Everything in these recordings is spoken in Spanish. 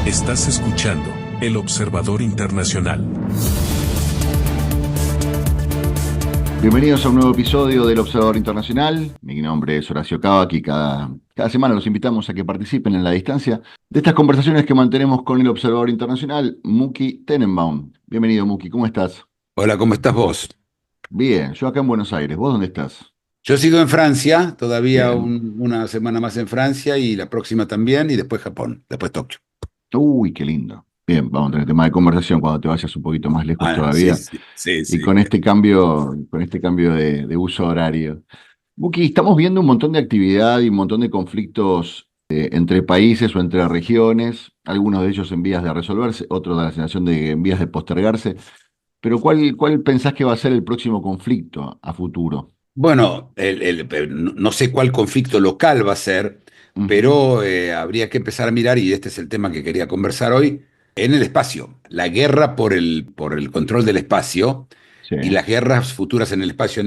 Estás escuchando El Observador Internacional. Bienvenidos a un nuevo episodio del Observador Internacional. Mi nombre es Horacio Cavac y cada semana los invitamos a que participen en la distancia de estas conversaciones que mantenemos con el Observador Internacional, Muki Tenenbaum. Bienvenido, Muki, ¿cómo estás? Hola, ¿cómo estás vos? Bien, yo acá en Buenos Aires. ¿Vos dónde estás? Yo sigo en Francia, todavía Bien. una semana más en Francia y la próxima también, y después Japón, después Tokio. Uy, qué lindo. Bien, vamos a tener tema de conversación cuando te vayas un poquito más lejos Ah, sí, todavía. sí, sí, Y sí. con este cambio de uso horario. Buki, estamos viendo un montón de actividad y un montón de conflictos entre países o entre regiones, algunos de ellos en vías de resolverse, otros da la sensación de que en vías de postergarse. Pero ¿cuál pensás que va a ser el próximo conflicto a futuro? Bueno, no sé cuál conflicto local va a ser, Ujú, pero habría que empezar a mirar, y este es el tema que quería conversar hoy, en el espacio. La guerra por el control del espacio sí. y las guerras futuras en el espacio.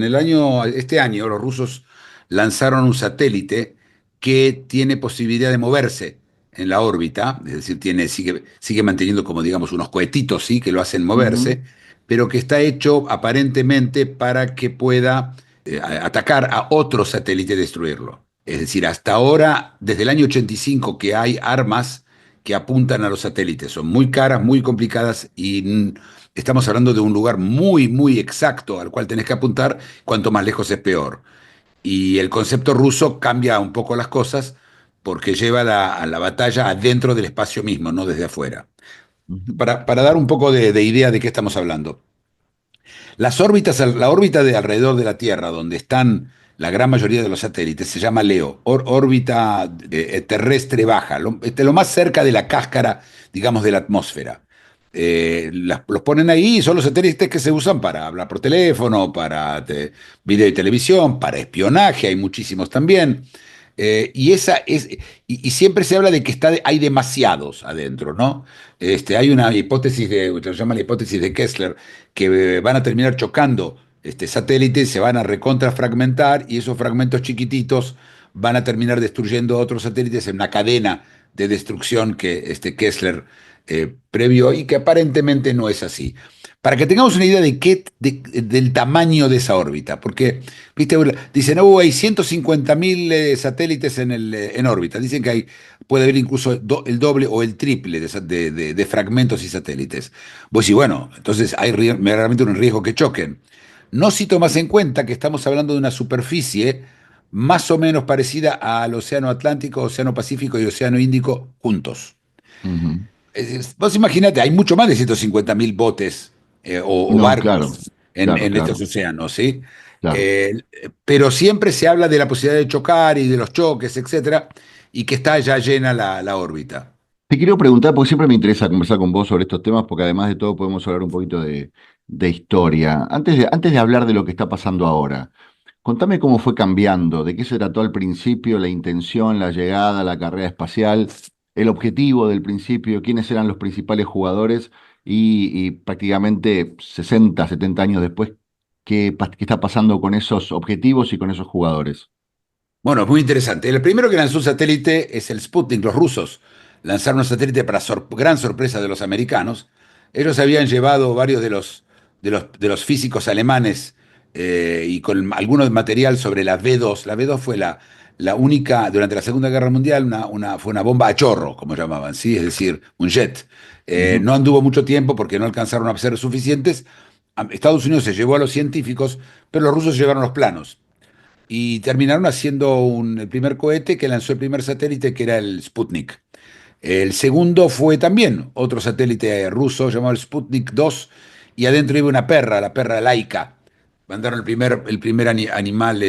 Este año, los rusos lanzaron un satélite que tiene posibilidad de moverse en la órbita, es decir, sigue manteniendo como digamos unos cohetitos, sí, que lo hacen Ujú, moverse, pero que está hecho aparentemente para que pueda atacar a otro satélite y destruirlo. Es decir, hasta ahora, desde el año 85, que hay armas que apuntan a los satélites. Son muy caras, muy complicadas y estamos hablando de un lugar muy, muy exacto al cual tenés que apuntar. Cuanto más lejos es peor. Y el concepto ruso cambia un poco las cosas porque lleva a la batalla adentro del espacio mismo, no desde afuera. ujú, Para dar un poco de idea de qué estamos hablando. La órbita de alrededor de la Tierra, donde están la gran mayoría de los satélites, se llama LEO, órbita terrestre baja, lo más cerca de la cáscara, digamos, de la atmósfera. Los ponen ahí y son los satélites que se usan para hablar por teléfono, para video y televisión, para espionaje, hay muchísimos también. Y siempre se habla de que hay demasiados adentro, ¿no? Hay una hipótesis se llama la hipótesis de Kessler, que van a terminar chocando satélites, se van a recontrafragmentar y esos fragmentos chiquititos van a terminar destruyendo otros satélites en una cadena de destrucción que Kessler previó y que aparentemente no es así. Para que tengamos una idea del tamaño de esa órbita, porque, viste, dicen, hay 150.000 satélites en órbita. Dicen que puede haber incluso el doble o el triple de fragmentos y satélites. Pues sí, bueno, entonces hay realmente un riesgo que choquen. No si tomas en cuenta que estamos hablando de una superficie más o menos parecida al Océano Atlántico, Océano Pacífico y Océano Índico juntos. ujú. Vos imaginate, hay mucho más de 150.000 botes o No, barcos claro, en, claro, en estos claro, océanos, ¿sí? claro. Eh, pero siempre se habla de la posibilidad de chocar y de los choques, etcétera, y que está ya llena la órbita. Te quiero preguntar, porque siempre me interesa conversar con vos sobre estos temas, porque además de todo podemos hablar un poquito de historia. Antes de hablar de lo que está pasando ahora, contame cómo fue cambiando, de qué se trató al principio, la intención, la llegada, la carrera espacial, el objetivo del principio, quiénes eran los principales jugadores y prácticamente 60, 70 años después, qué está pasando con esos objetivos y con esos jugadores. Bueno, es muy interesante. El primero que lanzó un satélite es el Sputnik, los rusos. Lanzaron un satélite para gran sorpresa de los americanos. Ellos habían llevado varios de los físicos alemanes y con algunos material sobre la V2. La V2 fue la única, durante la Segunda Guerra Mundial, fue una bomba a chorro, como llamaban, ¿sí? Es decir, un jet. Ujú, No anduvo mucho tiempo porque no alcanzaron a ser suficientes. Estados Unidos se llevó a los científicos, pero los rusos llevaron los planos y terminaron haciendo el primer cohete que lanzó el primer satélite, que era el Sputnik. El segundo fue también otro satélite ruso llamado el Sputnik 2, y adentro iba una perra, la perra Laika. Mandaron el primer animal,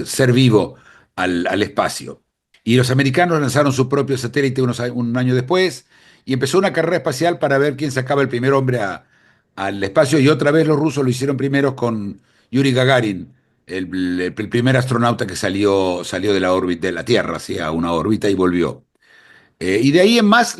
ser vivo al espacio. Y los americanos lanzaron su propio satélite un año después, y empezó una carrera espacial para ver quién sacaba el primer hombre al espacio, y otra vez los rusos lo hicieron primero con Yuri Gagarin, el primer astronauta que salió de la órbita de la Tierra, ¿sí? A una órbita y volvió. Y de ahí en más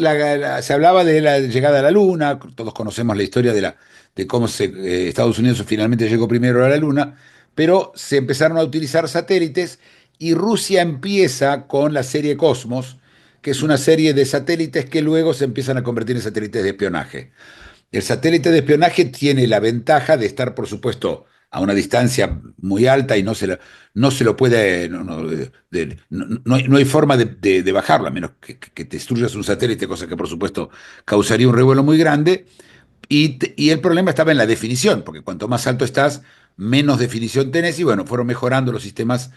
se hablaba de la llegada a la Luna. Todos conocemos la historia de cómo Estados Unidos finalmente llegó primero a la Luna, pero se empezaron a utilizar satélites y Rusia empieza con la serie Cosmos, que es una serie de satélites que luego se empiezan a convertir en satélites de espionaje. El satélite de espionaje tiene la ventaja de estar, por supuesto, a una distancia muy alta y no se lo puede, no hay forma de bajarlo, a menos que te destruyas un satélite, cosa que por supuesto causaría un revuelo muy grande. Y el problema estaba en la definición, porque cuanto más alto estás, menos definición tenés. Y bueno, fueron mejorando los sistemas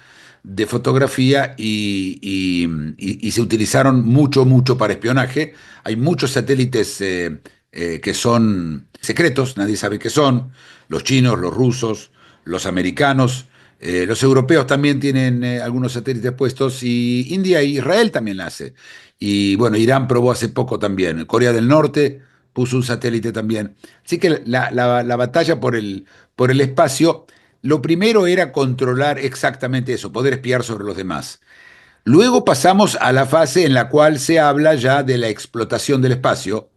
de fotografía y se utilizaron mucho, mucho para espionaje. Hay muchos satélites que son secretos, nadie sabe qué son. Los chinos, los rusos, los americanos. Los europeos también tienen algunos satélites puestos y India e Israel también la hace. Y bueno, Irán probó hace poco también. Corea del Norte puso un satélite también. Así que la batalla por el espacio, lo primero era controlar exactamente eso, poder espiar sobre los demás. Luego pasamos a la fase en la cual se habla ya de la explotación del espacio.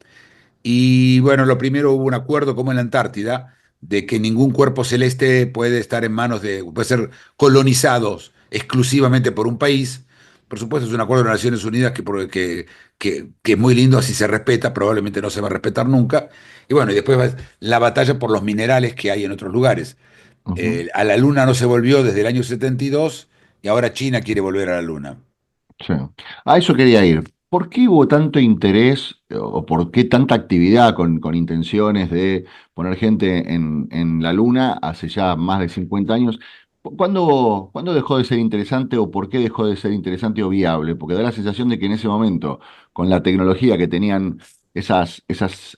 Y bueno, lo primero hubo un acuerdo como en la Antártida, de que ningún cuerpo celeste puede estar en manos puede ser colonizados exclusivamente por un país. Por supuesto, es un acuerdo de las Naciones Unidas que es muy lindo, así se respeta, probablemente no se va a respetar nunca. Y bueno, y después va la batalla por los minerales que hay en otros lugares. Ujú. A la Luna no se volvió desde el año 72 y ahora China quiere volver a la Luna. Sí. A eso quería ir. ¿Por qué hubo tanto interés o por qué tanta actividad con intenciones de poner gente en la Luna hace ya más de 50 años? ¿Cuándo dejó de ser interesante o por qué dejó de ser interesante o viable? Porque da la sensación de que en ese momento, con la tecnología que tenían esas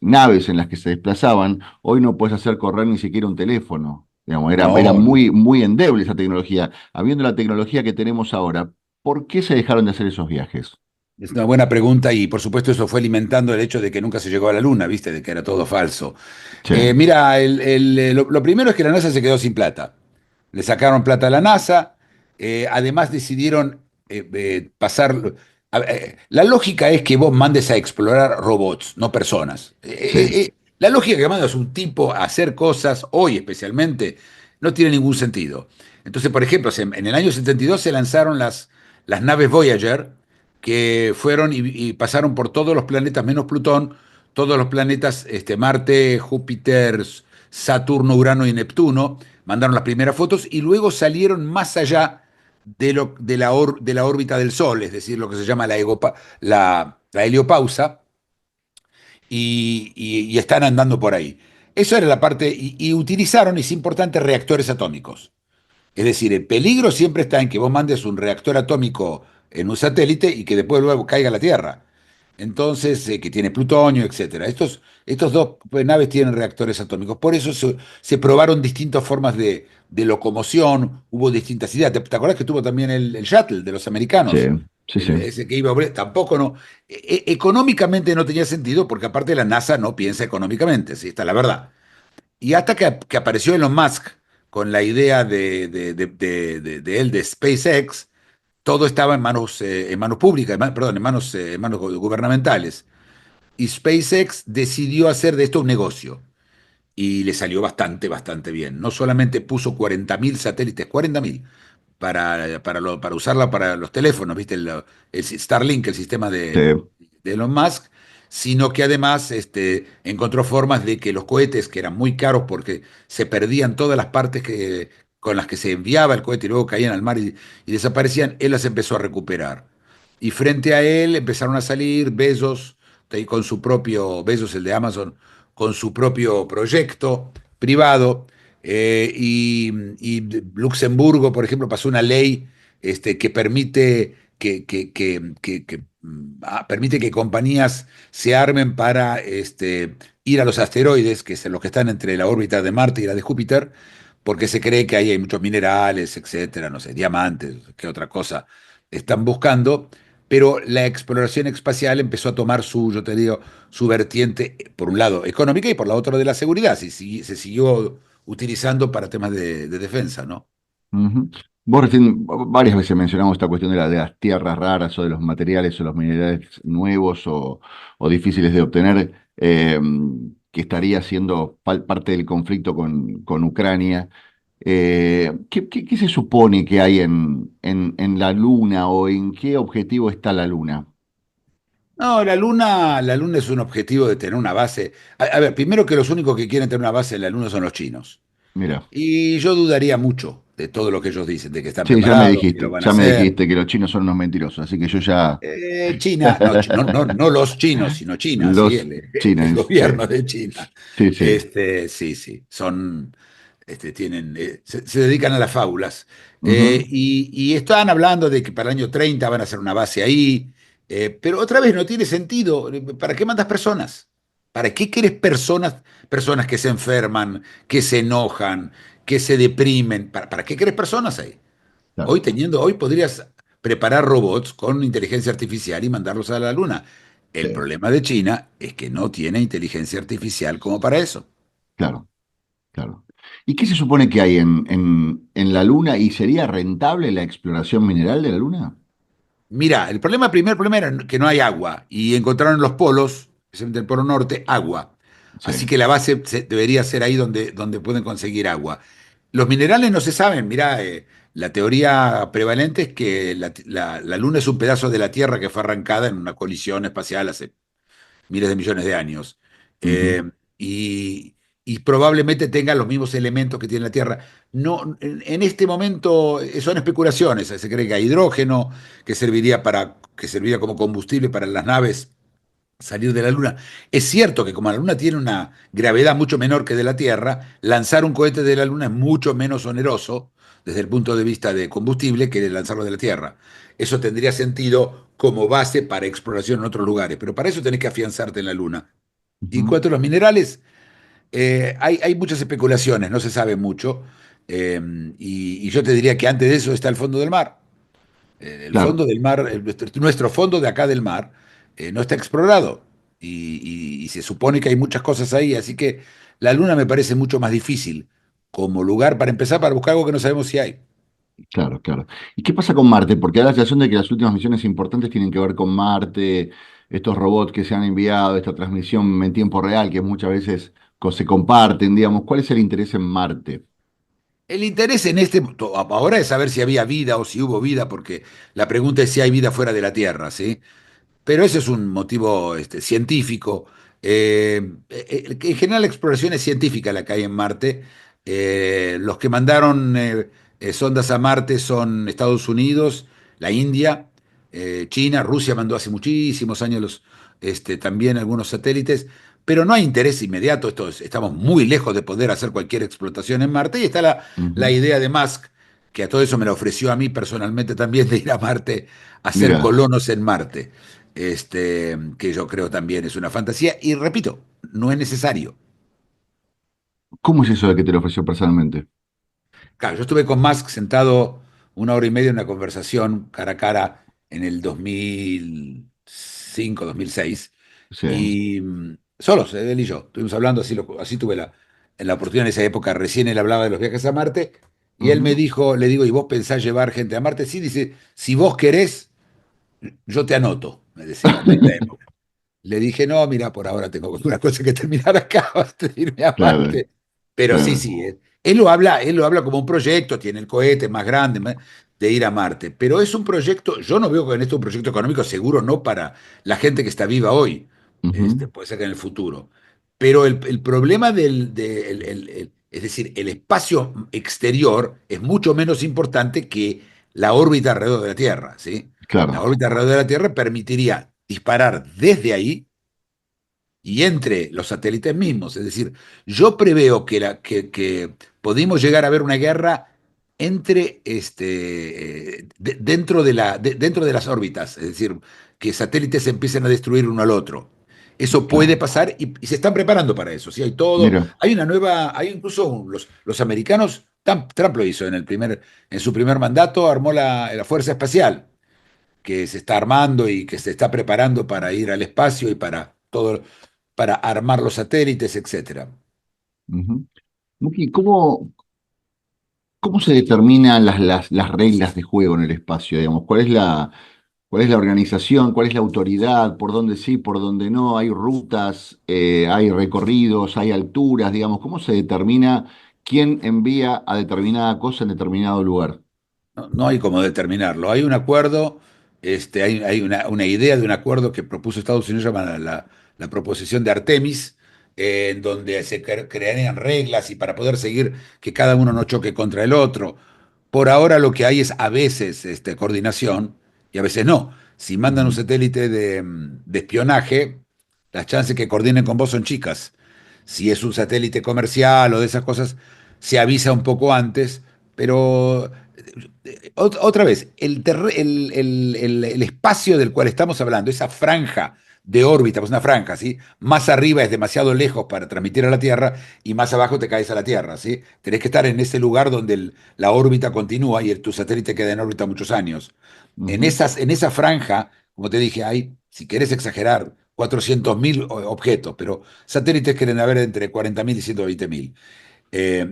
naves en las que se desplazaban, hoy no puedes hacer correr ni siquiera un teléfono. Digamos, era No, muy, muy endeble esa tecnología. Habiendo la tecnología que tenemos ahora, ¿por qué se dejaron de hacer esos viajes? es una buena pregunta y por supuesto eso fue alimentando el hecho de que nunca se llegó a la Luna, ¿viste? De que era todo falso. Sí, Mira, lo primero es que la NASA se quedó sin plata. Le sacaron plata a la NASA, además decidieron pasar... la lógica es que vos mandes a explorar robots, no personas. sí. La lógica que mandas un tipo a hacer cosas, hoy especialmente, no tiene ningún sentido. Entonces, por ejemplo, en el año 72 se lanzaron las naves Voyager, que fueron y pasaron por todos los planetas menos Plutón, todos los planetas, Marte, Júpiter, Saturno, Urano y Neptuno, mandaron las primeras fotos y luego salieron más allá de la órbita del Sol, es decir, lo que se llama la heliopausa, y están andando por ahí. Eso era la parte, y utilizaron, es importante, reactores atómicos. Es decir, el peligro siempre está en que vos mandes un reactor atómico en un satélite y que después luego caiga a la Tierra. Entonces, que tiene plutonio, etcétera. Estos dos naves tienen reactores atómicos. Por eso se probaron distintas formas de locomoción, hubo distintas ideas. ¿Te acordás que tuvo también el shuttle de los Sí, americanos? sí, sí. Ese que iba a tampoco no. Económicamente no tenía sentido porque aparte la NASA no piensa económicamente, sí, está la verdad. Y hasta que apareció Elon Musk con la idea de él de SpaceX, todo estaba en manos públicas, perdón, en manos gubernamentales. Y SpaceX decidió hacer de esto un negocio. Y le salió bastante, bastante bien. No solamente puso 40.000 satélites, 40.000, para usarla para los teléfonos, ¿viste? El Starlink, el sistema Sí. de Elon Musk, sino que además encontró formas de que los cohetes, que eran muy caros porque se perdían todas las partes con las que se enviaba el cohete y luego caían al mar y desaparecían, él las empezó a recuperar. Y frente a él empezaron a salir Bezos, con su propio, Bezos, el de Amazon, con su propio proyecto privado. Y Luxemburgo, por ejemplo, pasó una ley que permite permite que compañías se armen para ir a los asteroides, que son los que están entre la órbita de Marte y la de Júpiter, porque se cree que ahí hay muchos minerales, etcétera, no sé, diamantes, qué otra cosa están buscando. Pero la exploración espacial empezó a tomar yo te digo, su vertiente, por un lado, económica y por la otra de la seguridad. Se siguió utilizando para temas de defensa, ¿no? Ujú. Vos recién varias veces mencionamos esta cuestión de las tierras raras o de los materiales o los minerales nuevos o difíciles de obtener, que estaría siendo parte del conflicto con Ucrania. ¿Qué se supone que hay en la Luna o en qué objetivo está la Luna? No, la luna es un objetivo de tener una base. A ver, primero que los únicos que quieren tener una base en la luna son los chinos. Mira, Y yo dudaría mucho de todo lo que ellos dicen, de que están sí, preparados, que lo van a ya me hacer. dijiste que los chinos son unos mentirosos, así que yo ya... China, no, no los chinos, sino China, ¿sí? Los El chinos, sí, gobierno de China. sí, sí. Sí, sí, tienen, se dedican a las fábulas. Ujú, Y están hablando de que para el año 30 van a hacer una base ahí, pero otra vez no tiene sentido. ¿Para qué mandas personas? ¿Para qué quieres personas que se enferman, que se enojan, que se deprimen? ¿Para qué quieres personas ahí? claro, Hoy podrías preparar robots con inteligencia artificial y mandarlos a la luna. El sí, problema de China es que no tiene inteligencia artificial como para eso. claro, claro. ¿Y qué se supone que hay en la Luna? ¿Y sería rentable la exploración mineral de la Luna? Mira, primer problema era que no hay agua y encontraron en los polos, especialmente el polo norte, agua. Sí. Así que la base debería ser ahí donde pueden conseguir agua. Los minerales no se saben. Mira, la teoría prevalente es que la Luna es un pedazo de la Tierra que fue arrancada en una colisión espacial hace miles de millones de años. Ujú, Eh, y, y probablemente tenga los mismos elementos que tiene la Tierra. No, en este momento son especulaciones. Se cree que hay hidrógeno que serviría como combustible para las naves salir de la Luna. Es cierto que como la Luna tiene una gravedad mucho menor que de la Tierra, lanzar un cohete de la Luna es mucho menos oneroso desde el punto de vista de combustible que lanzarlo de la Tierra. Eso tendría sentido como base para exploración en otros lugares, pero para eso tenés que afianzarte en la Luna. Y en ujú, cuanto a los minerales, hay muchas especulaciones, no se sabe mucho, y yo te diría que antes de eso está el fondo del mar. El claro, fondo del mar, nuestro fondo de acá del mar, no está explorado y se supone que hay muchas cosas ahí, así que la Luna me parece mucho más difícil como lugar para empezar para buscar algo que no sabemos si hay. claro, claro. ¿Y qué pasa con Marte? Porque da la sensación de que las últimas misiones importantes tienen que ver con Marte, estos robots que se han enviado, esta transmisión en tiempo real que muchas veces se comparten, digamos. ¿Cuál es el interés en Marte? El interés en ahora es saber si había vida o si hubo vida, porque la pregunta es si hay vida fuera de la Tierra, ¿sí? Pero ese es un motivo científico. En general, la exploración es científica la que hay en Marte. Los que mandaron sondas a Marte son Estados Unidos, la India, China, Rusia mandó hace muchísimos años también algunos satélites, pero no hay interés inmediato. Estamos muy lejos de poder hacer cualquier explotación en Marte y está la Ujú. idea de Musk, que a todo eso me lo ofreció a mí personalmente también, de ir a Marte a hacer Mira, colonos en Marte, que yo creo también es una fantasía, y repito, no es necesario. ¿cómo es eso de que te lo ofreció personalmente? Claro, yo estuve con Musk sentado 1 hora y media en una conversación cara a cara en el 2005, 2006, Sí. y solos, él y yo, estuvimos hablando, así tuve la oportunidad en esa época, recién él hablaba de los viajes a Marte, y él me Ujú. dijo, le digo, ¿y vos pensás llevar gente a Marte? Sí, dice, si vos querés, yo te anoto, me decía en esa época. Le dije, no, mira, por ahora tengo una cosa que terminar acá antes de irme a Claro, Marte. Pero sí, claro, sí, él lo habla como un proyecto, tiene el cohete más grande de ir a Marte. Pero es un proyecto, yo no veo en esto un proyecto económico seguro, no para la gente que está viva hoy. ujú, Puede ser que en el futuro. Pero el problema es decir, el espacio exterior es mucho menos importante que la órbita alrededor de la Tierra, ¿sí? La claro, órbita alrededor de la Tierra permitiría disparar desde ahí y entre los satélites mismos. Es decir, yo preveo que podemos llegar a ver una guerra dentro de las órbitas, es decir, que satélites empiecen a destruir uno al otro. Eso puede claro. pasar y se están preparando para eso. ¿Sí? Hay todo, Mira, hay incluso los americanos, Trump lo hizo en su primer mandato, armó la Fuerza Espacial que se está armando y que se está preparando para ir al espacio y para todo, para armar los satélites, etcétera. ujú. Muki, ¿cómo se determinan las reglas de juego en el espacio, digamos? ¿Cuál es la organización? ¿Cuál es la autoridad? ¿Por dónde sí, por dónde no? ¿Hay rutas? ¿Hay recorridos? ¿Hay alturas? Digamos, ¿cómo se determina quién envía a determinada cosa en determinado lugar? No hay cómo determinarlo. Hay un acuerdo Hay una idea de un acuerdo que propuso Estados Unidos llamada la proposición de Artemis, en donde se crearían reglas y para poder seguir que cada uno no choque contra el otro. Por ahora lo que hay es a veces coordinación y a veces no. Si mandan un Ujú, satélite de espionaje, las chances que coordinen con vos son chicas. Si es un satélite comercial o de esas cosas, se avisa un poco antes, pero otra vez, el espacio del cual estamos hablando, esa franja de órbita, pues una franja, ¿sí? Más arriba es demasiado lejos para transmitir a la Tierra y más abajo te caes a la Tierra, ¿sí? Tenés que estar en ese lugar donde la órbita continúa y tu satélite queda en órbita muchos años. ujú. En esa franja, como te dije, hay, si querés exagerar, 400.000 objetos, pero satélites quieren haber entre 40.000 y 120.000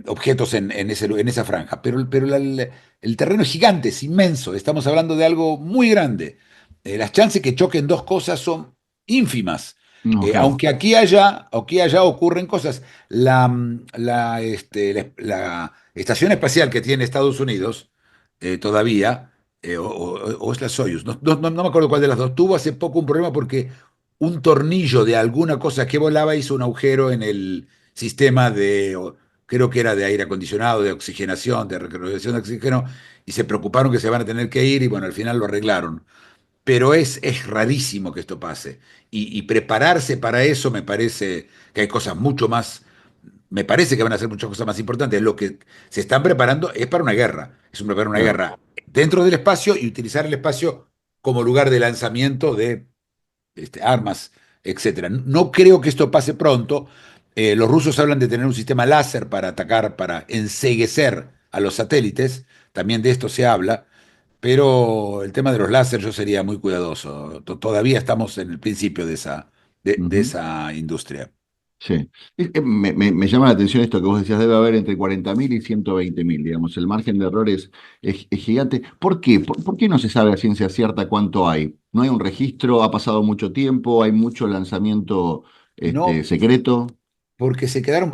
objetos en esa franja. Pero el terreno es gigante, es inmenso. Estamos hablando de algo muy grande. Las chances que choquen dos cosas son ínfimas. No, claro. Aunque allá ocurren cosas. La estación espacial que tiene Estados Unidos todavía, o es la Soyuz, no me acuerdo cuál de las dos, tuvo hace poco un problema porque un tornillo de alguna cosa que volaba hizo un agujero en el sistema creo que era de aire acondicionado, de oxigenación, de recirculación de oxígeno, y se preocuparon que se van a tener que ir y bueno, al final lo arreglaron. Pero es rarísimo que esto pase. Y prepararse para eso me parece que hay cosas mucho más, me parece que van a ser muchas cosas más importantes. Lo que se están preparando es para una guerra, es preparar una Claro. guerra dentro del espacio y utilizar el espacio como lugar de lanzamiento de armas, etcétera. No creo que esto pase pronto. Los rusos hablan de tener un sistema láser para atacar, para enceguecer a los satélites. También de esto se habla. Pero el tema de los láser yo sería muy cuidadoso. Todavía estamos en el principio de Ujú. esa industria. Sí. Me llama la atención esto que vos decías, debe haber entre 40.000 y 120.000, digamos, el margen de error es gigante. ¿Por qué? ¿Por qué no se sabe a ciencia cierta cuánto hay? ¿No hay un registro? ¿Ha pasado mucho tiempo? ¿Hay mucho lanzamiento No, secreto? porque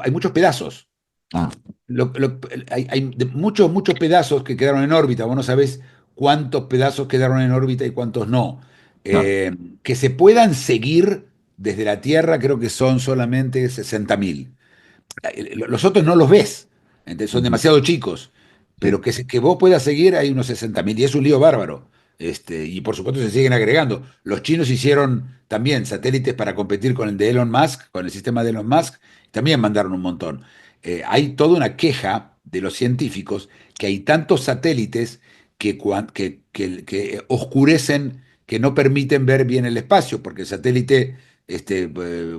hay muchos pedazos. Ah, Hay muchos pedazos que quedaron en órbita. Vos no sabés cuántos pedazos quedaron en órbita y cuántos no. claro. Eh, que se puedan seguir desde la Tierra, creo que son solamente 60.000. Los otros no los ves, entonces son Ujú, demasiado chicos, pero sí. que vos puedas seguir hay unos 60.000 y es un lío bárbaro. Y por supuesto se siguen agregando. Los chinos hicieron también satélites para competir con el de Elon Musk, con el sistema de Elon Musk, también mandaron un montón. Hay toda una queja de los científicos que hay tantos satélites que oscurecen, que no permiten ver bien el espacio, porque el satélite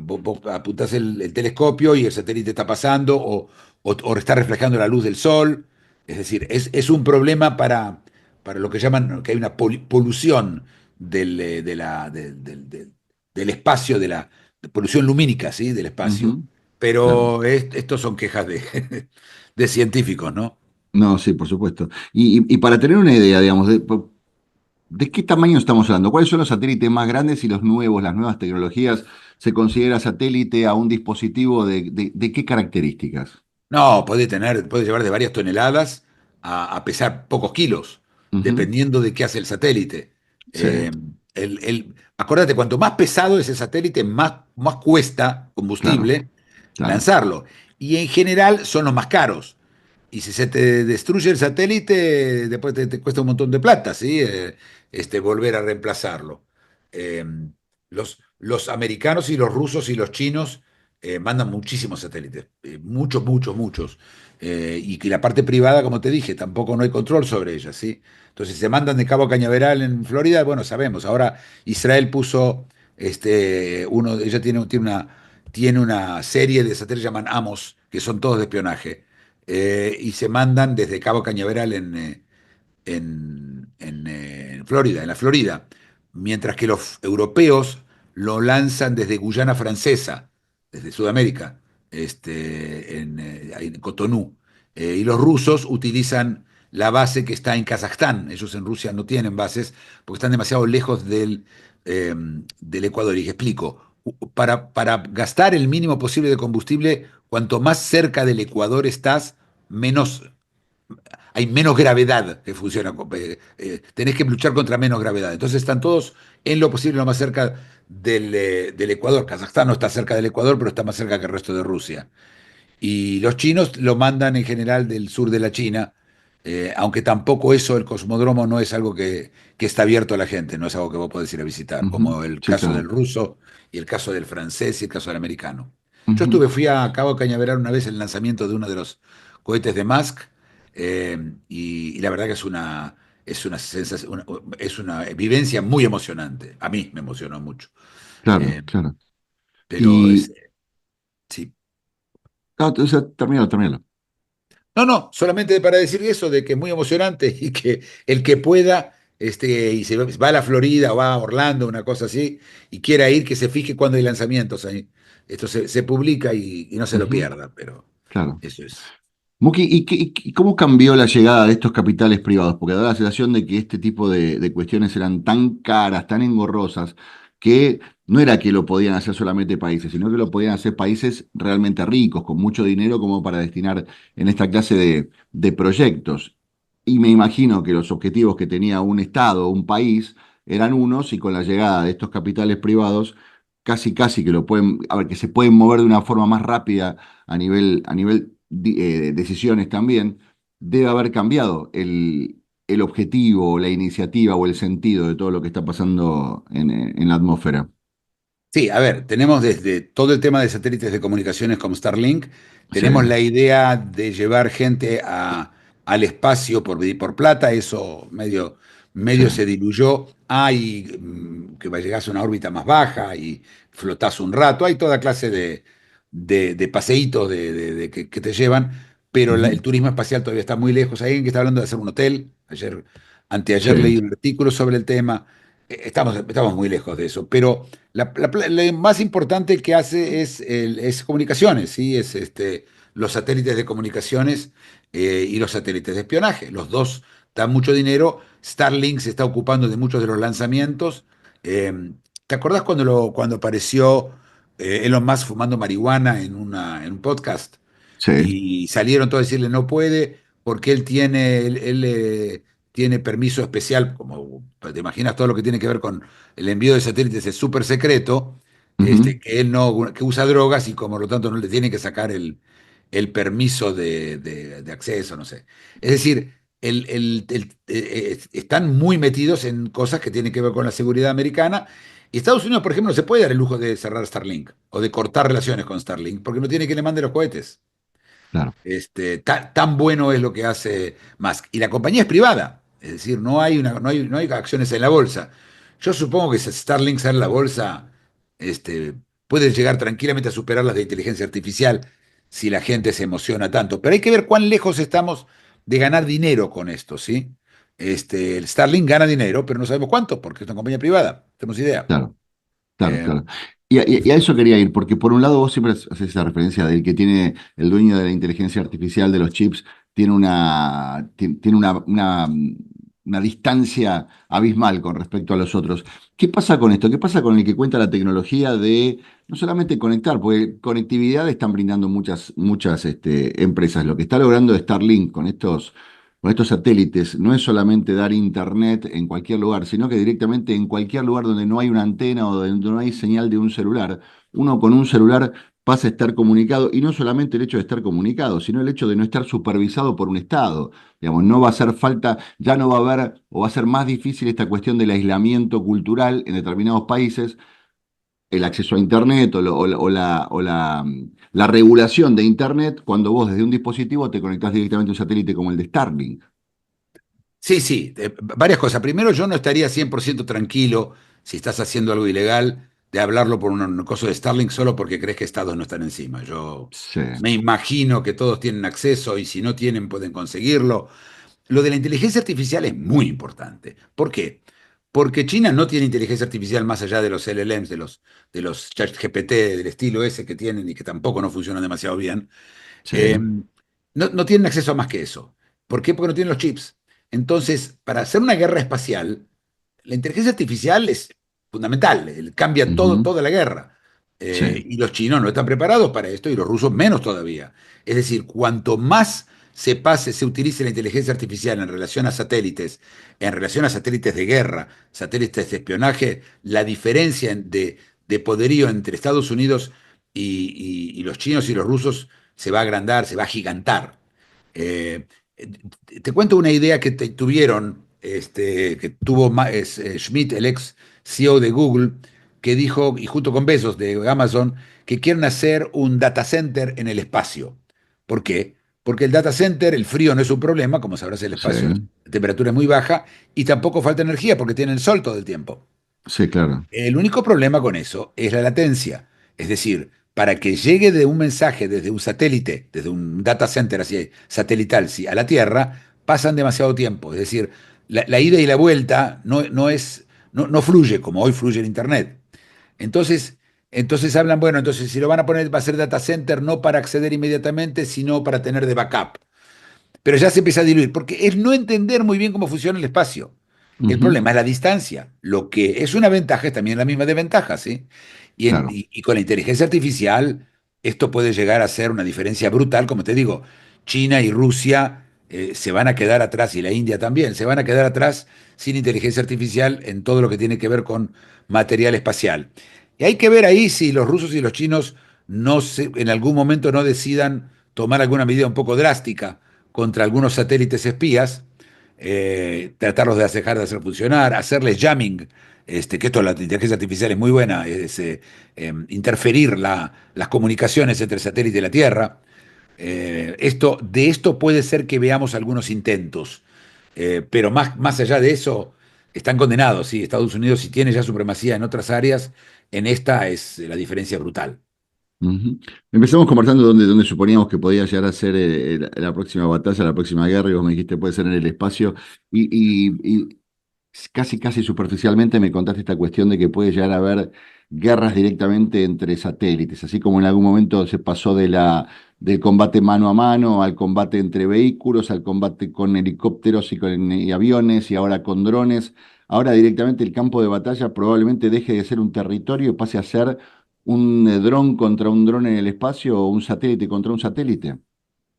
vos apuntás el telescopio y el satélite está pasando o está reflejando la luz del sol. Es decir, es un problema para lo que llaman, que hay una polución del espacio, de polución lumínica, ¿sí? Del espacio. Ujú, claro. Pero estos son quejas de científicos, ¿no? No, sí, por supuesto. Y para tener una idea, digamos, ¿de qué tamaño estamos hablando? ¿Cuáles son los satélites más grandes y los nuevos, las nuevas tecnologías? ¿Se considera satélite a un dispositivo de qué características? No, puede llevar de varias toneladas a pesar pocos kilos, Ujú, dependiendo de qué hace el satélite. sí, Eh, Acuérdate, cuanto más pesado es el satélite, más cuesta claro, combustible claro. lanzarlo. Y en general son los más caros. Y si se te destruye el satélite, después te cuesta un montón de plata, ¿sí? Volver a reemplazarlo. Eh, los americanos y los rusos y los chinos mandan muchísimos satélites, muchos, muchos, muchos. Y que la parte privada, como te dije, tampoco no hay control sobre ella, ¿sí? Entonces se mandan de Cabo Cañaveral en Florida, bueno, sabemos. Ahora Israel puso, ella tiene una serie de satélites que llaman Amos, que son todos de espionaje, y se mandan desde Cabo Cañaveral en Florida, en la Florida, mientras que los europeos lo lanzan desde Guyana Francesa, desde Sudamérica, ahí en Cotonú. Y los rusos utilizan la base que está en Kazajstán. Ellos en Rusia no tienen bases porque están demasiado lejos del Ecuador. Y explico, para gastar el mínimo posible de combustible, cuanto más cerca del Ecuador estás, menos hay menos gravedad que funciona. Tenés que luchar contra menos gravedad. Entonces están todos en lo posible lo más cerca del Ecuador. Kazajstán no está cerca del Ecuador, pero está más cerca que el resto de Rusia. Y los chinos lo mandan en general del sur de la China, aunque tampoco eso, el cosmódromo no es algo que está abierto a la gente, no es algo que vos podés ir a visitar, Ujú. como el Sí, caso del claro. ruso y el caso del francés y el caso del americano. Ujú. Fui a Cabo Cañaveral una vez en el lanzamiento de uno de los cohetes de Musk, y la verdad que es una sensación, es una vivencia muy emocionante. A mí me emocionó mucho. Claro, Eh, claro. pero Y, sí. o sea, termínalo, termínalo. No, no, solamente para decir eso, de que es muy emocionante y que el que pueda, y se va a la Florida o va a Orlando, una cosa así, y quiera ir, que se fije cuando hay lanzamientos ahí. Esto se publica y no se lo Ujú. pierda, pero Claro. eso es. Muki, ¿y cómo cambió la llegada de estos capitales privados? Porque da la sensación de que este tipo de cuestiones eran tan caras, tan engorrosas, que no era que lo podían hacer solamente países, sino que lo podían hacer países realmente ricos, con mucho dinero como para destinar en esta clase de proyectos. Y me imagino que los objetivos que tenía un Estado o un país eran unos, y con la llegada de estos capitales privados, casi que lo pueden, a ver, que se pueden mover de una forma más rápida a nivel decisiones también, debe haber cambiado el objetivo, la iniciativa o el sentido de todo lo que está pasando en la atmósfera. Sí, a ver, tenemos desde todo el tema de satélites de comunicaciones como Starlink, Sí. tenemos la idea de llevar gente al espacio por plata, eso Sí. medio se diluyó. Hay que llegas a una órbita más baja y flotás un rato, hay toda clase de paseitos que te llevan, pero Ujú. el turismo espacial todavía está muy lejos. Hay alguien que está hablando de hacer un hotel, Sí. anteayer leí un artículo sobre el tema. Estamos muy lejos de eso, pero lo más importante que hace es comunicaciones, ¿sí? Los satélites de comunicaciones, y los satélites de espionaje. Los dos dan mucho dinero. Starlink se está ocupando de muchos de los lanzamientos. Eh, ¿Te acordás cuando apareció Elon Musk fumando marihuana en un podcast? Sí. Y salieron todos a decirle no puede porque él tiene permiso especial, como te imaginas todo lo que tiene que ver con el envío de satélites es súper secreto, Ujú. que él no, que usa drogas y como por lo tanto no le tiene que sacar el permiso de acceso, no sé. Es decir, están muy metidos en cosas que tienen que ver con la seguridad americana. Y Estados Unidos, por ejemplo, no se puede dar el lujo de cerrar Starlink o de cortar relaciones con Starlink porque no tiene que le mande los cohetes. Claro, Tan bueno es lo que hace Musk. Y la compañía es privada, es decir, no hay acciones en la bolsa. Yo supongo que si Starlink sale en la bolsa, este, puede llegar tranquilamente a superar las de inteligencia artificial si la gente se emociona tanto. Pero hay que ver cuán lejos estamos de ganar dinero con esto, ¿sí? El Starlink gana dinero, pero no sabemos cuánto, porque es una compañía privada. No tenemos idea. claro. Claro, Eh, claro. Y a eso quería ir, porque por un lado vos siempre haces esa referencia del que tiene el dueño de la inteligencia artificial de los chips, tiene una distancia abismal con respecto a los otros. ¿Qué pasa con esto? ¿Qué pasa con el que cuenta la tecnología de no solamente conectar, porque conectividad están brindando muchas empresas? Lo que está logrando Starlink con estos satélites no es solamente dar internet en cualquier lugar, sino que directamente en cualquier lugar donde no hay una antena o donde no hay señal de un celular, uno con un celular pasa a estar comunicado, y no solamente el hecho de estar comunicado, sino el hecho de no estar supervisado por un Estado. Digamos, no va a hacer falta, ya no va a haber, o va a ser más difícil esta cuestión del aislamiento cultural en determinados países, el acceso a Internet o la regulación de Internet cuando vos desde un dispositivo te conectás directamente a un satélite como el de Starlink. Sí, sí, varias cosas. Primero, yo no estaría 100% tranquilo si estás haciendo algo ilegal de hablarlo por un coso de Starlink solo porque crees que Estados no están encima. Yo Sí. me imagino que todos tienen acceso y si no tienen pueden conseguirlo. Lo de la inteligencia artificial es muy importante. ¿Por qué? Porque China no tiene inteligencia artificial más allá de los LLMs, de los ChatGPT del estilo ese que tienen y que tampoco no funcionan demasiado bien. Sí. No tienen acceso a más que eso. ¿Por qué? Porque no tienen los chips. Entonces, para hacer una guerra espacial, la inteligencia artificial es fundamental, cambia Ujú. toda la guerra. Sí. Y los chinos no están preparados para esto y los rusos menos todavía. Es decir, cuanto más se utilice la inteligencia artificial en relación a satélites de guerra, satélites de espionaje, la diferencia de poderío entre Estados Unidos y los chinos y los rusos se va a agrandar, se va a gigantar. Eh, Te cuento una idea que tuvieron, que tuvo Schmidt, el ex CEO de Google, que dijo, y junto con Bezos de Amazon, que quieren hacer un data center en el espacio. ¿Por qué? Porque el data center, el frío no es un problema, como sabrás, el Sí, espacio, la temperatura es muy baja, y tampoco falta energía porque tienen el sol todo el tiempo. sí, claro. El único problema con eso es la latencia. Es decir, para que llegue de un mensaje desde un satélite, desde un data center así, satelital, sí, a la Tierra, pasan demasiado tiempo. Es decir, la ida y la vuelta no fluye como hoy fluye el Internet. Entonces, entonces hablan, bueno, entonces si lo van a poner va a ser data center no para acceder inmediatamente, sino para tener de backup. Pero ya se empieza a diluir, porque es no entender muy bien cómo funciona el espacio. El Ujú, problema es la distancia. Lo que es una ventaja es también la misma desventaja, ¿sí? claro. Y con la inteligencia artificial, esto puede llegar a ser una diferencia brutal. Como te digo, China y Rusia se van a quedar atrás, y la India también, se van a quedar atrás sin inteligencia artificial en todo lo que tiene que ver con material espacial. Y hay que ver ahí si los rusos y los chinos en algún momento no decidan tomar alguna medida un poco drástica contra algunos satélites espías, tratarlos de dejar de hacer funcionar, hacerles jamming, que esto la inteligencia artificial es muy buena, interferir las comunicaciones entre el satélite y la Tierra. De esto puede ser que veamos algunos intentos, pero más allá de eso, están condenados. ¿Sí? Estados Unidos, si tiene ya supremacía en otras áreas, en esta es la diferencia brutal. Ujú. Empezamos conversando donde suponíamos que podía llegar a ser la próxima batalla, la próxima guerra, y vos me dijiste puede ser en el espacio, y casi superficialmente me contaste esta cuestión de que puede llegar a haber guerras directamente entre satélites, así como en algún momento se pasó del combate mano a mano al combate entre vehículos, al combate con helicópteros y aviones, y ahora con drones. Ahora directamente el campo de batalla probablemente deje de ser un territorio y pase a ser un dron contra un dron en el espacio o un satélite contra un satélite.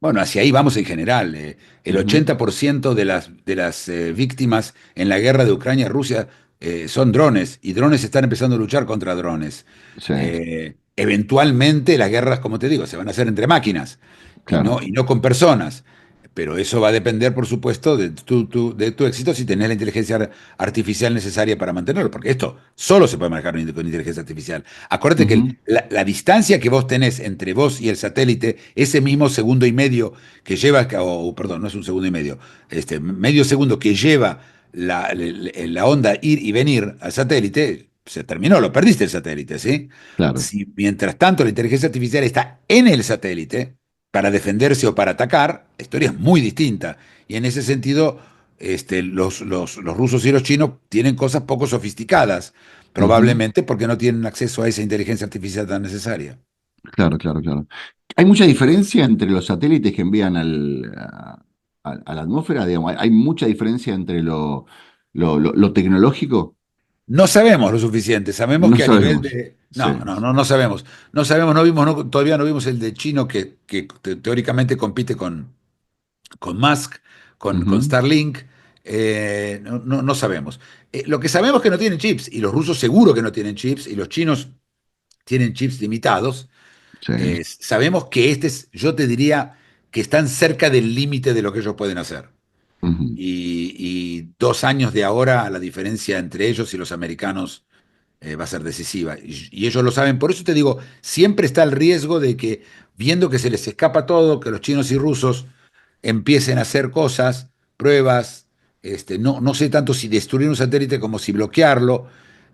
Bueno, hacia ahí vamos en general. El Ujú. 80% de las víctimas en la guerra de Ucrania-Rusia son drones, y drones están empezando a luchar contra drones. Sí, Eventualmente las guerras, como te digo, se van a hacer entre máquinas claro. y no con personas. Pero eso va a depender, por supuesto, de tu éxito si tenés la inteligencia artificial necesaria para mantenerlo, porque esto solo se puede manejar con inteligencia artificial. Acuérdate que Ujú, la distancia que vos tenés entre vos y el satélite, ese mismo segundo y medio que lleva, perdón, no es un segundo y medio, medio segundo que lleva la onda ir y venir al satélite, se terminó, lo perdiste el satélite, ¿sí? claro. Si mientras tanto la inteligencia artificial está en el satélite, para defenderse o para atacar, la historia es muy distinta. Y en ese sentido, los rusos y los chinos tienen cosas poco sofisticadas, Ujú, probablemente porque no tienen acceso a esa inteligencia artificial tan necesaria. claro, claro, claro. ¿Hay mucha diferencia entre los satélites que envían a la atmósfera? Digamos, ¿hay mucha diferencia entre lo tecnológico? No sabemos lo suficiente, sabemos No que a nivel sabemos. de... Sí. No sabemos. No sabemos, no vimos, todavía no vimos el de chino que teóricamente compite con Musk, con Ujú, Starlink. No sabemos. Lo que sabemos es que no tienen chips, y los rusos seguro que no tienen chips, y los chinos tienen chips limitados. sí. Sabemos que yo te diría que están cerca del límite de lo que ellos pueden hacer. Ujú. Y 2 años de ahora, la diferencia entre ellos y los americanos va a ser decisiva. Y ellos lo saben. Por eso te digo, siempre está el riesgo de que, viendo que se les escapa todo, que los chinos y rusos empiecen a hacer cosas, pruebas, no sé tanto si destruir un satélite como si bloquearlo,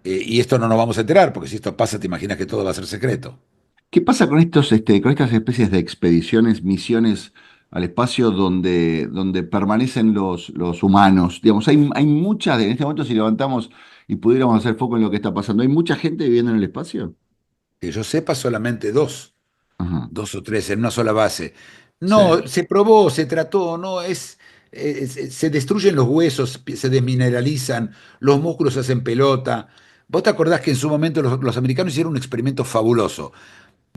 y esto no nos vamos a enterar, porque si esto pasa, te imaginas que todo va a ser secreto. ¿Qué pasa con con estas especies de expediciones, misiones al espacio donde permanecen los humanos? Digamos, hay muchas, en este momento si levantamos y pudiéramos hacer foco en lo que está pasando, ¿hay mucha gente viviendo en el espacio? Que yo sepa, solamente dos. Ajá, 2 o 3 en una sola base. sí, No, se probó, se trató, no se destruyen los huesos, se desmineralizan, los músculos se hacen pelota. ¿Vos te acordás que en su momento los americanos hicieron un experimento fabuloso?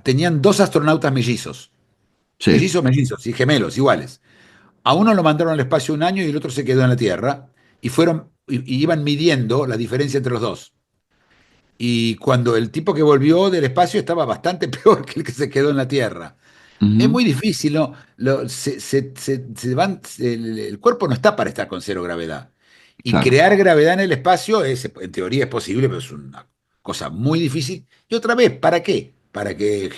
Tenían dos astronautas mellizos, sí, mellizos y gemelos, iguales. A uno lo mandaron al espacio un año y el otro se quedó en la Tierra, y iban midiendo la diferencia entre los dos. Y cuando el tipo que volvió del espacio estaba bastante peor que el que se quedó en la Tierra. Es Ujú, muy difícil, ¿no? El cuerpo no está para estar con cero gravedad. Y claro. crear gravedad en el espacio en teoría es posible, pero es una cosa muy difícil. Y otra vez, ¿para qué? ¿Para qué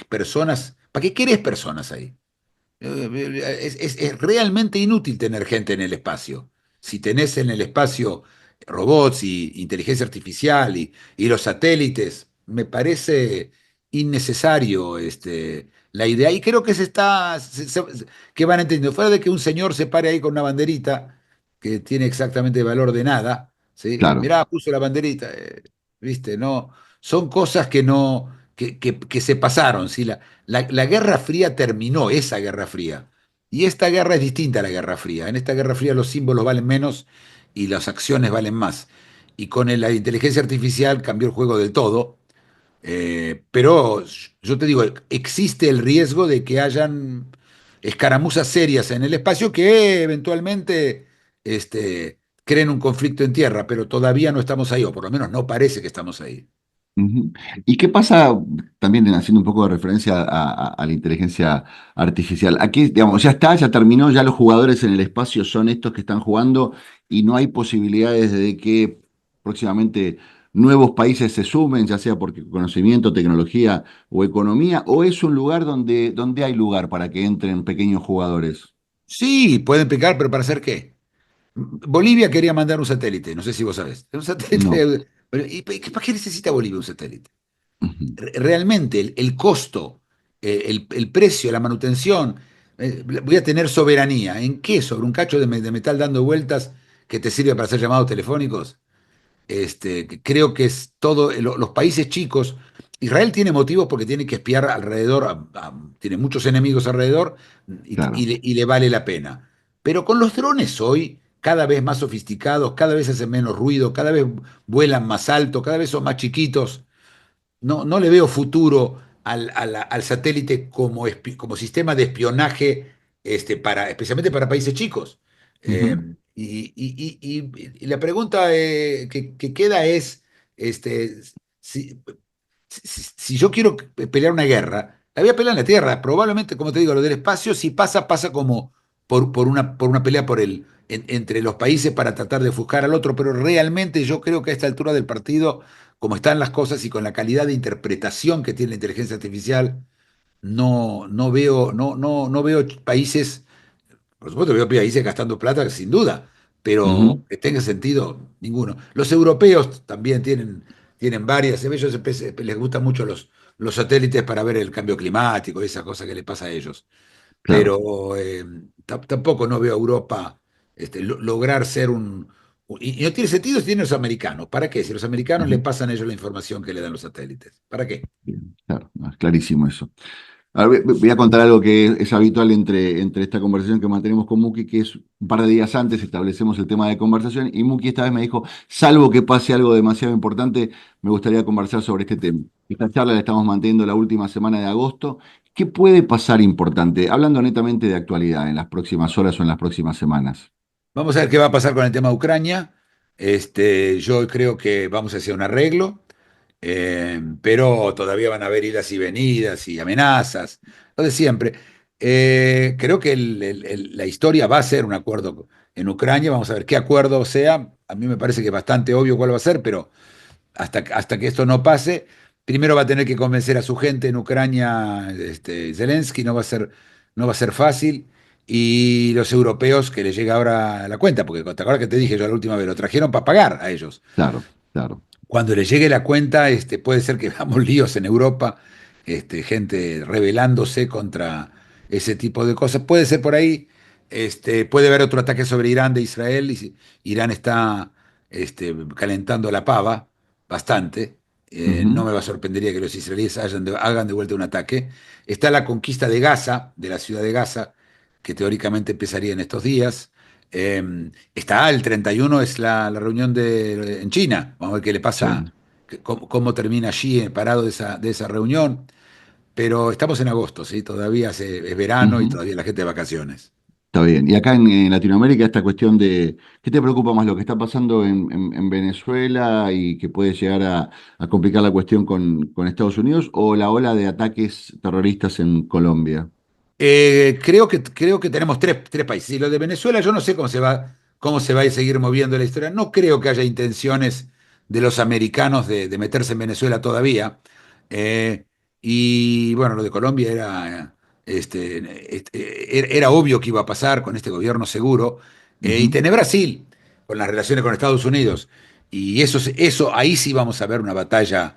querés personas ahí? Es realmente inútil tener gente en el espacio. Si tenés en el espacio robots y inteligencia artificial y los satélites, me parece innecesario la idea. Y creo que que van entendiendo. Fuera de que un señor se pare ahí con una banderita que tiene exactamente valor de nada, ¿sí? Claro. Mirá, puso la banderita, ¿viste? No, son cosas que no, que se pasaron, ¿sí? La Guerra Fría terminó, esa Guerra Fría. Y esta guerra es distinta a la Guerra Fría. En esta Guerra Fría los símbolos valen menos y las acciones valen más. Y con la inteligencia artificial cambió el juego del todo. Pero yo te digo, existe el riesgo de que hayan escaramuzas serias en el espacio que eventualmente creen un conflicto en tierra, pero todavía no estamos ahí, o por lo menos no parece que estamos ahí. Ujú. ¿Y qué pasa, también haciendo un poco de referencia a la inteligencia artificial? Aquí, digamos, ya está, ya terminó, ya los jugadores en el espacio son estos que están jugando y no hay posibilidades de que próximamente nuevos países se sumen, ya sea por conocimiento, tecnología o economía, o es un lugar donde hay lugar para que entren pequeños jugadores. Sí, pueden pecar, pero ¿para hacer qué? Bolivia quería mandar un satélite, no sé si vos sabés. Un No. satélite. ¿Para qué necesita Bolivia un satélite? Ujú. Realmente el costo, el precio, la manutención, voy a tener soberanía. ¿En qué? ¿Sobre un cacho de metal dando vueltas que te sirve para hacer llamados telefónicos? Creo que es todo, los países chicos, Israel tiene motivos porque tiene que espiar alrededor, tiene muchos enemigos alrededor Claro. y le vale la pena. Pero con los drones hoy, cada vez más sofisticados, cada vez hacen menos ruido, cada vez vuelan más alto, cada vez son más chiquitos, no le veo futuro al satélite como sistema de espionaje, especialmente para países chicos. Eh, Ujú, y la pregunta que queda es, este, si, si yo quiero pelear una guerra, la voy a pelear en la Tierra. Probablemente, como te digo, lo del espacio, si pasa como por una pelea entre los países para tratar de ofuscar al otro, pero realmente yo creo que a esta altura del partido, como están las cosas y con la calidad de interpretación que tiene la inteligencia artificial, no veo países, por supuesto veo países gastando plata, sin duda, pero ujú, que tenga sentido, ninguno. Los europeos también tienen varias, a ellos les gustan mucho los satélites para ver el cambio climático, esa cosa que le pasa a ellos. claro. Pero tampoco no veo a Europa lograr ser y no tiene sentido si tienen los americanos. ¿Para qué? Si los americanos le Ujú. pasan a ellos la información que le dan los satélites. ¿Para qué? Bien, claro, no, es clarísimo eso. A ver, voy a contar algo que es habitual entre esta conversación que mantenemos con Muki, que es un par de días antes establecemos el tema de conversación y Muki esta vez me dijo, salvo que pase algo demasiado importante, me gustaría conversar sobre este tema. Esta charla la estamos manteniendo la última semana de agosto. ¿Qué puede pasar importante? Hablando netamente de actualidad en las próximas horas o en las próximas semanas. Vamos a ver qué va a pasar con el tema de Ucrania. Yo creo que vamos a hacer un arreglo, pero todavía van a haber idas y venidas y amenazas, lo de siempre. Creo que la historia va a ser un acuerdo en Ucrania. Vamos a ver qué acuerdo sea. A mí me parece que es bastante obvio cuál va a ser, pero hasta que esto no pase, primero va a tener que convencer a su gente en Ucrania, Zelensky, no va a ser fácil, y los europeos que les llega ahora la cuenta, porque te acuerdas que te dije yo la última vez, lo trajeron para pagar a ellos. Claro, claro. Cuando les llegue la cuenta, puede ser que veamos líos en Europa, gente rebelándose contra ese tipo de cosas. Puede ser por ahí, puede haber otro ataque sobre Irán de Israel, y Irán está calentando la pava bastante. No Ujú, me va a sorprendería que los israelíes hagan de vuelta un ataque. Está la conquista de Gaza, de la ciudad de Gaza, que teóricamente empezaría en estos días. Está el 31, es la reunión en China. Vamos a ver qué le pasa, sí. cómo termina Xi parado de esa reunión. Pero estamos en agosto, ¿sí? Todavía es verano y Ujú. todavía la gente de vacaciones. Está bien. Y acá en Latinoamérica esta cuestión de, ¿qué te preocupa más lo que está pasando en Venezuela y que puede llegar a complicar la cuestión con Estados Unidos o la ola de ataques terroristas en Colombia? Creo que tenemos tres países. Y lo de Venezuela, yo no sé cómo se va a seguir moviendo la historia. No creo que haya intenciones de los americanos de meterse en Venezuela todavía. Eh, y bueno, lo de Colombia era obvio que iba a pasar con este gobierno seguro. Y Ujú, tiene Brasil, con las relaciones con Estados Unidos. Y eso ahí sí vamos a ver una batalla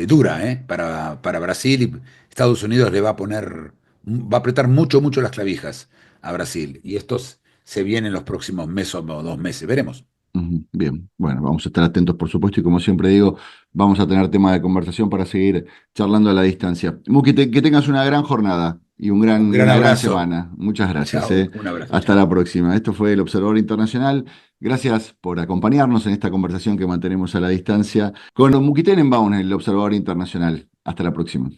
dura, para Brasil. Y Estados Unidos le va a apretar mucho, mucho las clavijas a Brasil. Y estos se vienen los próximos meses o 2 meses. Veremos. ujú. Bien, bueno, vamos a estar atentos, por supuesto, y como siempre digo, vamos a tener tema de conversación para seguir charlando a la distancia. Muki, que tengas una gran jornada y Un y gran una gran abrazo. semana. Muchas gracias, Chao. ¿eh? Un abrazo. Hasta Chao. la próxima. Esto fue el Observador Internacional. Gracias por acompañarnos en esta conversación que mantenemos a la distancia con Muki Tenenbaum, el Observador Internacional. Hasta la próxima.